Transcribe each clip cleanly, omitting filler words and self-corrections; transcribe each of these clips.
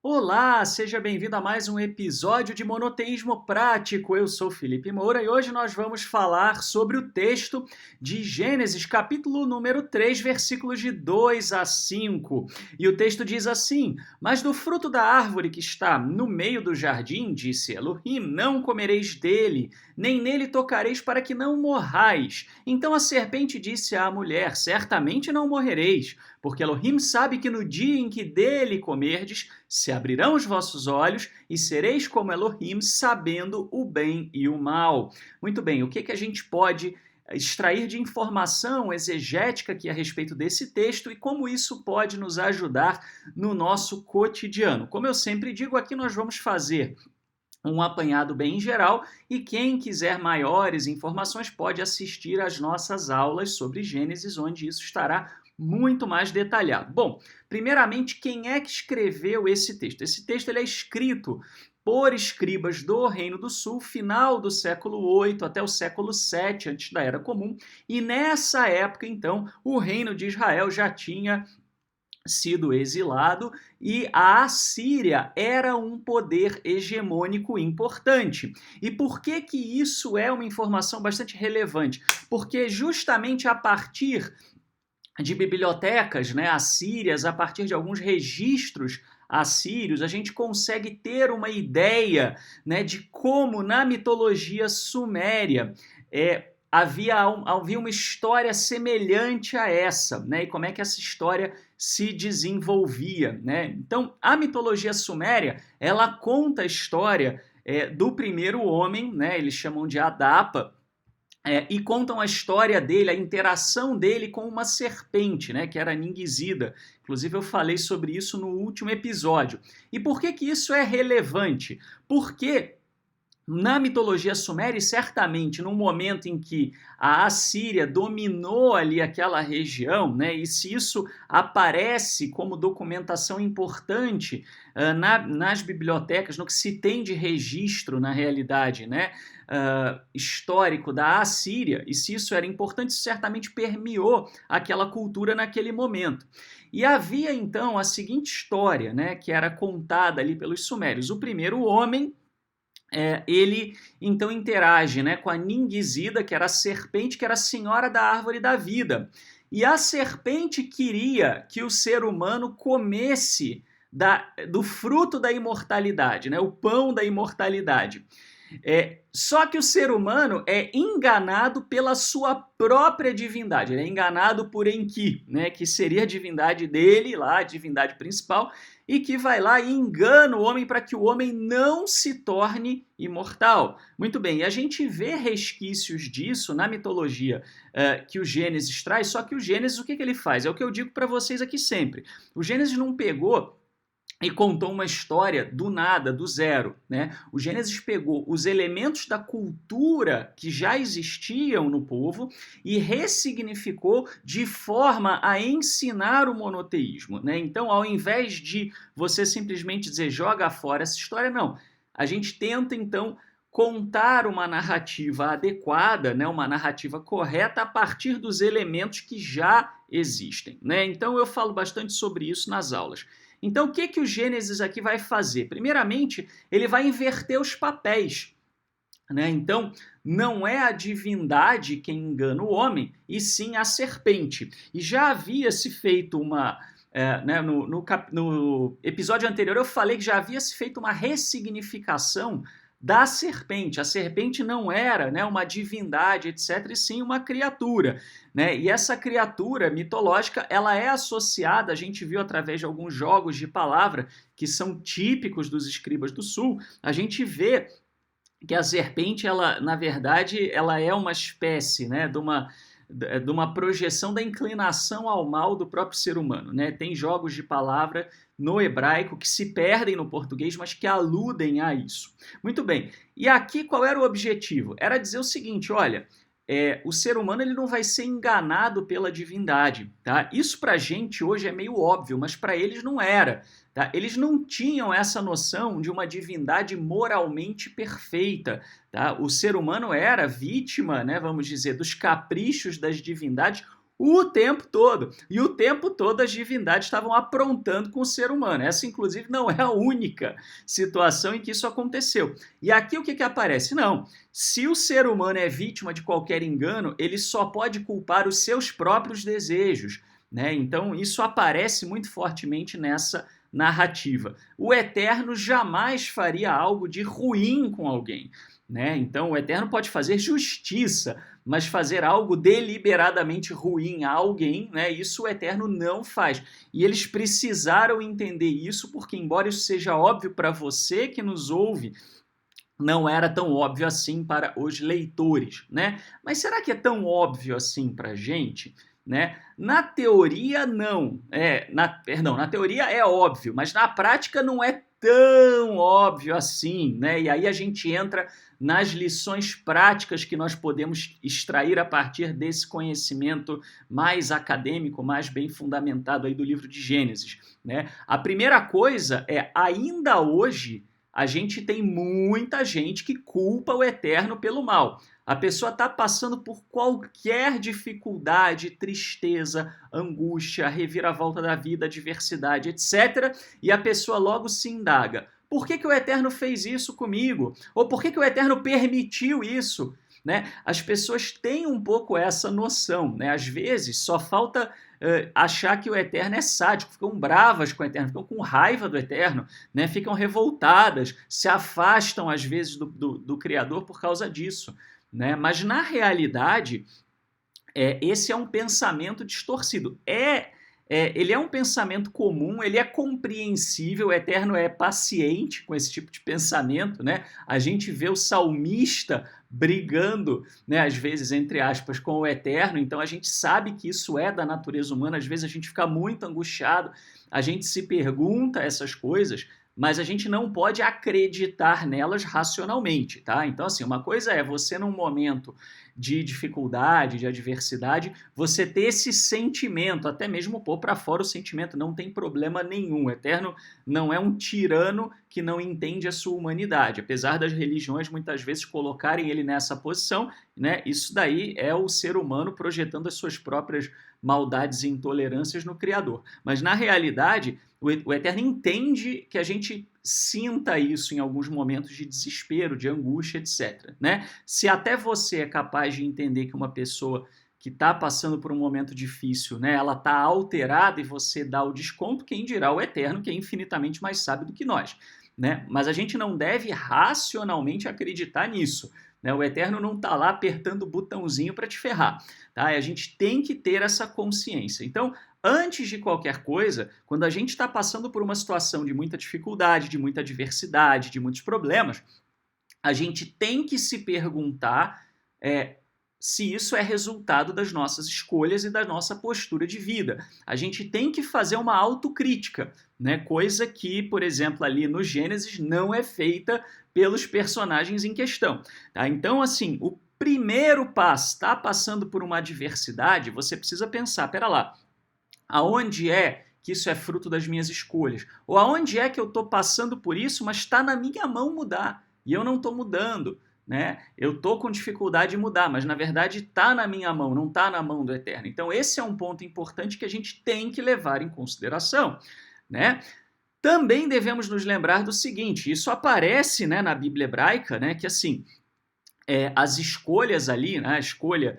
Olá, seja bem-vindo a mais um episódio de Monoteísmo Prático. Eu sou Felipe Moura e hoje nós vamos falar sobre o texto de Gênesis, capítulo número 3, versículos de 2 a 5. E o texto diz assim: Mas do fruto da árvore que está no meio do jardim, disse Elohim, não comereis dele, nem nele tocareis para que não morrais. Então a serpente disse à mulher, certamente não morrereis, porque Elohim sabe que no dia em que dele comerdes, se abrirão os vossos olhos e sereis como Elohim, sabendo o bem e o mal. Muito bem, o que a gente pode extrair de informação exegética aqui a respeito desse texto e como isso pode nos ajudar no nosso cotidiano? Como eu sempre digo, aqui nós vamos fazer um apanhado bem geral e quem quiser maiores informações pode assistir às nossas aulas sobre Gênesis, onde isso estará muito mais detalhado. Bom, primeiramente, quem é que escreveu esse texto? Esse texto ele é escrito por escribas do Reino do Sul, final do século 8 até o século 7 antes da Era Comum, e nessa época, então, o Reino de Israel já tinha sido exilado e a Assíria era um poder hegemônico importante. E por que isso é uma informação bastante relevante? Porque justamente a partir de bibliotecas, assírias, a partir de alguns registros assírios, a gente consegue ter uma ideia, de como na mitologia suméria havia uma história semelhante a essa, e como é que essa história se desenvolvia. Então, a mitologia suméria, ela conta a história do primeiro homem, eles chamam de Adapa, e contam a história dele, a interação dele com uma serpente, que era Ningisida. Inclusive, eu falei sobre isso no último episódio. E por que isso é relevante? Porque na mitologia suméria, e certamente no momento em que a Assíria dominou ali aquela região, e se isso aparece como documentação importante nas bibliotecas, no que se tem de registro na realidade, histórico da Assíria, e se isso era importante, isso certamente permeou aquela cultura naquele momento. E havia então a seguinte história, que era contada ali pelos sumérios. O primeiro homem, ele então interage com a Ningisida, que era a serpente, que era a senhora da árvore da vida. E a serpente queria que o ser humano comesse do fruto da imortalidade, o pão da imortalidade. Só que o ser humano é enganado pela sua própria divindade, ele é enganado por Enki, que seria a divindade dele, lá, a divindade principal, e que vai lá e engana o homem para que o homem não se torne imortal. Muito bem, e a gente vê resquícios disso na mitologia que o Gênesis traz, só que o Gênesis, o que ele faz? É o que eu digo para vocês aqui sempre. O Gênesis não pegou e contou uma história do nada, do zero. O Gênesis pegou os elementos da cultura que já existiam no povo e ressignificou de forma a ensinar o monoteísmo. Então, ao invés de você simplesmente dizer joga fora essa história, não. A gente tenta, então, contar uma narrativa adequada, uma narrativa correta a partir dos elementos que já existem. Então, eu falo bastante sobre isso nas aulas. Então, o que o Gênesis aqui vai fazer? Primeiramente, ele vai inverter os papéis. Então, não é a divindade quem engana o homem, e sim a serpente. E já havia se feito uma... no episódio anterior eu falei que já havia se feito uma ressignificação da serpente. A serpente não era uma divindade, etc., e sim uma criatura. E essa criatura mitológica, ela é associada, a gente viu através de alguns jogos de palavra que são típicos dos escribas do Sul, a gente vê que a serpente, ela, na verdade, ela é uma espécie de uma projeção da inclinação ao mal do próprio ser humano. Tem jogos de palavra no hebraico que se perdem no português, mas que aludem a isso. Muito bem, e aqui qual era o objetivo? Era dizer o seguinte, olha, o ser humano ele não vai ser enganado pela divindade. Tá? Isso para a gente hoje é meio óbvio, mas para eles não era. Tá? Eles não tinham essa noção de uma divindade moralmente perfeita. Tá? O ser humano era vítima, vamos dizer, dos caprichos das divindades O tempo todo. E o tempo todo as divindades estavam aprontando com o ser humano. Essa, inclusive, não é a única situação em que isso aconteceu. E aqui o que aparece? Não. Se o ser humano é vítima de qualquer engano, ele só pode culpar os seus próprios desejos, né? Então, isso aparece muito fortemente nessa narrativa. O Eterno jamais faria algo de ruim com alguém, né? Então, o Eterno pode fazer justiça, mas fazer algo deliberadamente ruim a alguém, né, isso o Eterno não faz. E eles precisaram entender isso, porque embora isso seja óbvio para você que nos ouve, não era tão óbvio assim para os leitores, né? Mas será que é tão óbvio assim para a gente? Né? Na teoria, não. Na teoria é óbvio, mas na prática não é tão óbvio assim, né? E aí a gente entra nas lições práticas que nós podemos extrair a partir desse conhecimento mais acadêmico, mais bem fundamentado aí do livro de Gênesis, né? A primeira coisa é, ainda hoje, a gente tem muita gente que culpa o Eterno pelo mal. A pessoa está passando por qualquer dificuldade, tristeza, angústia, reviravolta da vida, adversidade, etc. E a pessoa logo se indaga: por que o Eterno fez isso comigo? Ou por que o Eterno permitiu isso? Né? As pessoas têm um pouco essa noção, né? Às vezes só falta achar que o Eterno é sádico, ficam bravas com o Eterno, ficam com raiva do Eterno, né? Ficam revoltadas, se afastam às vezes do Criador por causa disso. Né? Mas na realidade, esse é um pensamento distorcido. Ele é um pensamento comum, ele é compreensível, o Eterno é paciente com esse tipo de pensamento, né? A gente vê o salmista brigando, né, às vezes, entre aspas, com o Eterno, então a gente sabe que isso é da natureza humana, às vezes a gente fica muito angustiado, a gente se pergunta essas coisas, mas a gente não pode acreditar nelas racionalmente, tá? Então, assim, uma coisa é você num momento de dificuldade, de adversidade, você ter esse sentimento, até mesmo pôr para fora o sentimento, não tem problema nenhum. O Eterno não é um tirano que não entende a sua humanidade, apesar das religiões muitas vezes colocarem ele nessa posição, né? Isso daí é o ser humano projetando as suas próprias maldades e intolerâncias no Criador. Mas na realidade, o Eterno entende que a gente sinta isso em alguns momentos de desespero, de angústia, etc. Né? Se até você é capaz de entender que uma pessoa que está passando por um momento difícil, né, ela está alterada e você dá o desconto, quem dirá o Eterno, que é infinitamente mais sábio do que nós. Né? Mas a gente não deve racionalmente acreditar nisso. Né? O Eterno não está lá apertando o botãozinho para te ferrar. Tá? E a gente tem que ter essa consciência. Então, antes de qualquer coisa, quando a gente está passando por uma situação de muita dificuldade, de muita adversidade, de muitos problemas, a gente tem que se perguntar se isso é resultado das nossas escolhas e da nossa postura de vida. A gente tem que fazer uma autocrítica, né? Coisa que, por exemplo, ali no Gênesis não é feita pelos personagens em questão. Tá? Então, assim, o primeiro passo, está passando por uma adversidade, você precisa pensar, pera lá, aonde é que isso é fruto das minhas escolhas? Ou aonde é que eu estou passando por isso, mas está na minha mão mudar, e eu não estou mudando? Né? Eu estou com dificuldade de mudar, mas na verdade está na minha mão, não está na mão do Eterno. Então esse é um ponto importante que a gente tem que levar em consideração. Né? Também devemos nos lembrar do seguinte, isso aparece, né, na Bíblia hebraica, né, que assim, as escolhas ali, né, a escolha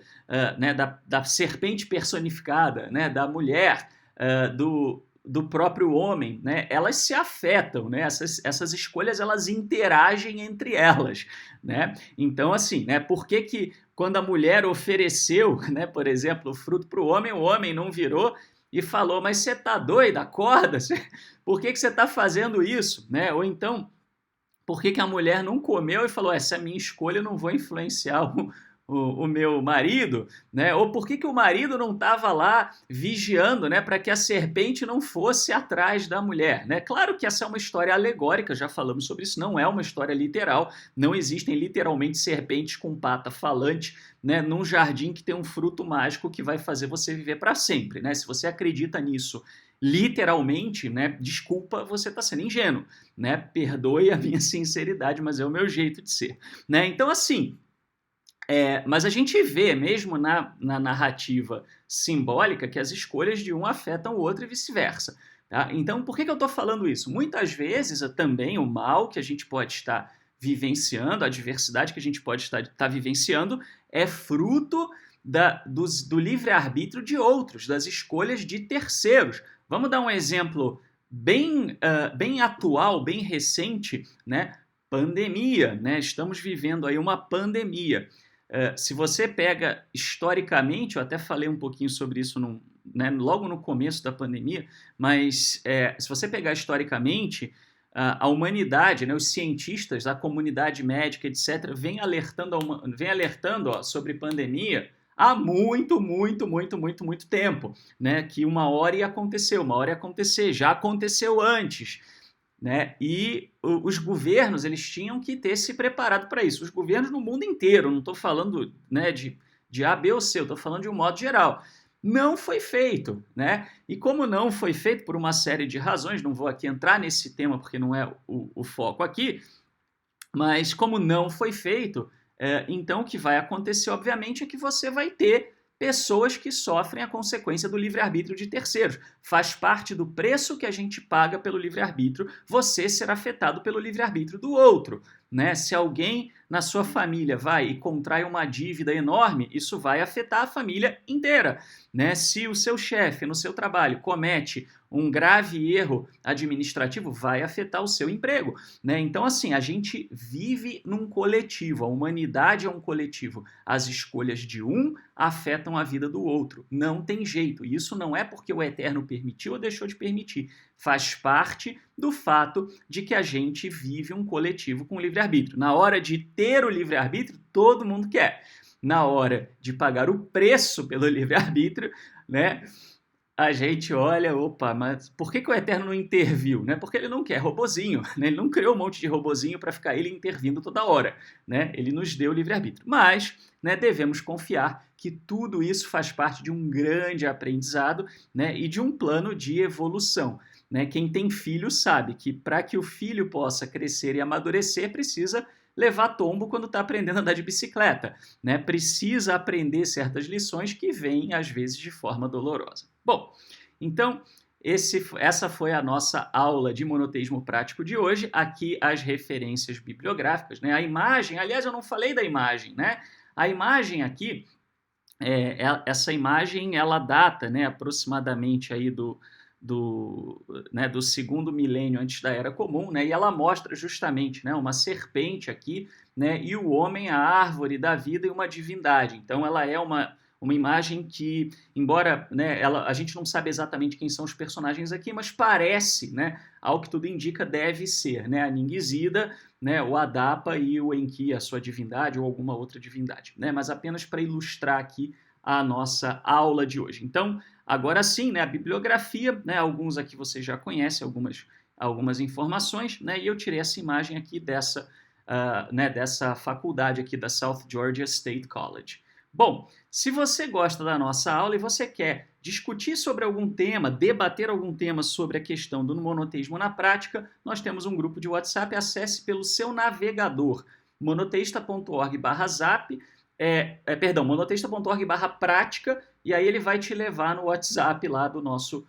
né, da serpente personificada, né, da mulher, do próprio homem, né, elas se afetam, né, essas escolhas elas interagem entre elas, né? Então, assim, né, por que quando a mulher ofereceu, né, por exemplo, o fruto para o homem não virou e falou, mas você está doida, acorda, por que você está fazendo isso? Né? Ou então, por que a mulher não comeu e falou, essa é a minha escolha, eu não vou influenciar o meu marido, né? Ou por que o marido não estava lá vigiando, né, para que a serpente não fosse atrás da mulher, né? Claro que essa é uma história alegórica, já falamos sobre isso, não é uma história literal, não existem literalmente serpentes com pata falante, né, num jardim que tem um fruto mágico que vai fazer você viver para sempre, né? Se você acredita nisso literalmente, né, desculpa, você está sendo ingênuo, né? Perdoe a minha sinceridade, mas é o meu jeito de ser, né? Então, assim, Mas a gente vê, mesmo na narrativa simbólica, que as escolhas de um afetam o outro e vice-versa. Tá? Então, por que eu estou falando isso? Muitas vezes também o mal que a gente pode estar vivenciando, a adversidade que a gente pode estar vivenciando, é fruto do livre-arbítrio de outros, das escolhas de terceiros. Vamos dar um exemplo bem atual, bem recente, né? Pandemia, né? Estamos vivendo aí uma pandemia. Se você pega historicamente, eu até falei um pouquinho sobre isso logo no começo da pandemia, mas se você pegar historicamente, a humanidade, né, os cientistas, a comunidade médica, etc., vem alertando sobre pandemia há muito, muito, muito, muito, muito tempo, né, que uma hora ia acontecer, já aconteceu antes. Né? E os governos eles tinham que ter se preparado para isso. Os governos no mundo inteiro, não estou falando, né, de A, B ou C, eu estou falando de um modo geral. Não foi feito. Né? E como não foi feito por uma série de razões, não vou aqui entrar nesse tema porque não é o foco aqui, mas como não foi feito, então o que vai acontecer, obviamente, é que você vai ter pessoas que sofrem a consequência do livre-arbítrio de terceiros. Faz parte do preço que a gente paga pelo livre-arbítrio você ser afetado pelo livre-arbítrio do outro. Né? Se alguém na sua família vai e contrai uma dívida enorme, isso vai afetar a família inteira. Né? Se o seu chefe no seu trabalho comete um grave erro administrativo, vai afetar o seu emprego. Né? Então, assim, a gente vive num coletivo, a humanidade é um coletivo. As escolhas de um afetam a vida do outro. Não tem jeito. E isso não é porque o Eterno permitiu ou deixou de permitir. Faz parte do fato de que a gente vive um coletivo com livre-arbítrio. Na hora de ter o livre-arbítrio, todo mundo quer. Na hora de pagar o preço pelo livre-arbítrio, né? A gente olha, opa, mas por que o Eterno não interviu? Né? Porque ele não quer robozinho, né? Ele não criou um monte de robozinho para ficar ele intervindo toda hora. Né? Ele nos deu livre-arbítrio. Mas, né, devemos confiar que tudo isso faz parte de um grande aprendizado, né, e de um plano de evolução. Né? Quem tem filho sabe que para que o filho possa crescer e amadurecer, precisa levar tombo quando está aprendendo a andar de bicicleta. Né? Precisa aprender certas lições que vêm, às vezes, de forma dolorosa. Bom, então, essa foi a nossa aula de monoteísmo prático de hoje. Aqui as referências bibliográficas. Né? A imagem, aliás, eu não falei da imagem. Né? A imagem aqui, essa imagem, ela data, né, aproximadamente aí do segundo milênio antes da Era Comum, né, e ela mostra justamente, né, uma serpente aqui, né, e o homem, a árvore da vida e uma divindade. Então ela é uma imagem que, embora, né, a gente não sabe exatamente quem são os personagens aqui, mas parece, né, ao que tudo indica, deve ser, né, a Ningizida, né, o Adapa e o Enki, a sua divindade, ou alguma outra divindade. Né, mas apenas para ilustrar aqui a nossa aula de hoje. Então, agora sim, né, a bibliografia, né, alguns aqui vocês já conhecem, algumas informações, né, e eu tirei essa imagem aqui dessa faculdade aqui da South Georgia State College. Bom, se você gosta da nossa aula e você quer discutir sobre algum tema, debater algum tema sobre a questão do monoteísmo na prática, nós temos um grupo de WhatsApp, acesse pelo seu navegador, monoteísta.org/zap, monoteísta.org/prática, e aí ele vai te levar no WhatsApp lá do nosso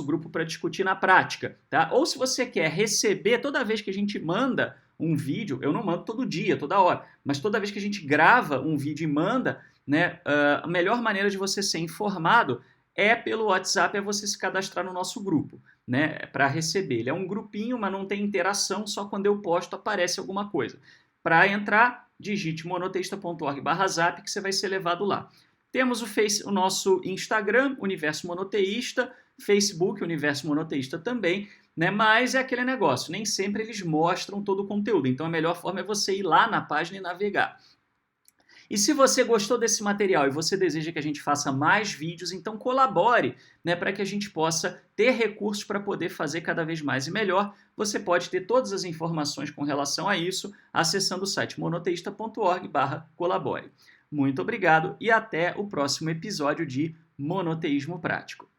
grupo para discutir na prática. Tá? Ou se você quer receber, toda vez que a gente manda um vídeo, eu não mando todo dia, toda hora, mas toda vez que a gente grava um vídeo e manda, né, a melhor maneira de você ser informado é pelo WhatsApp, é você se cadastrar no nosso grupo, né, para receber. Ele é um grupinho, mas não tem interação, só quando eu posto aparece alguma coisa. Para entrar, digite monoteísta.org/zap que você vai ser levado lá. Temos o nosso Instagram, Universo Monoteísta, Facebook, Universo Monoteísta também, né? Mas é aquele negócio, nem sempre eles mostram todo o conteúdo, então a melhor forma é você ir lá na página e navegar. E se você gostou desse material e você deseja que a gente faça mais vídeos, então colabore, né, para que a gente possa ter recursos para poder fazer cada vez mais e melhor. Você pode ter todas as informações com relação a isso acessando o site monoteísta.org/colabore. Muito obrigado e até o próximo episódio de Monoteísmo Prático.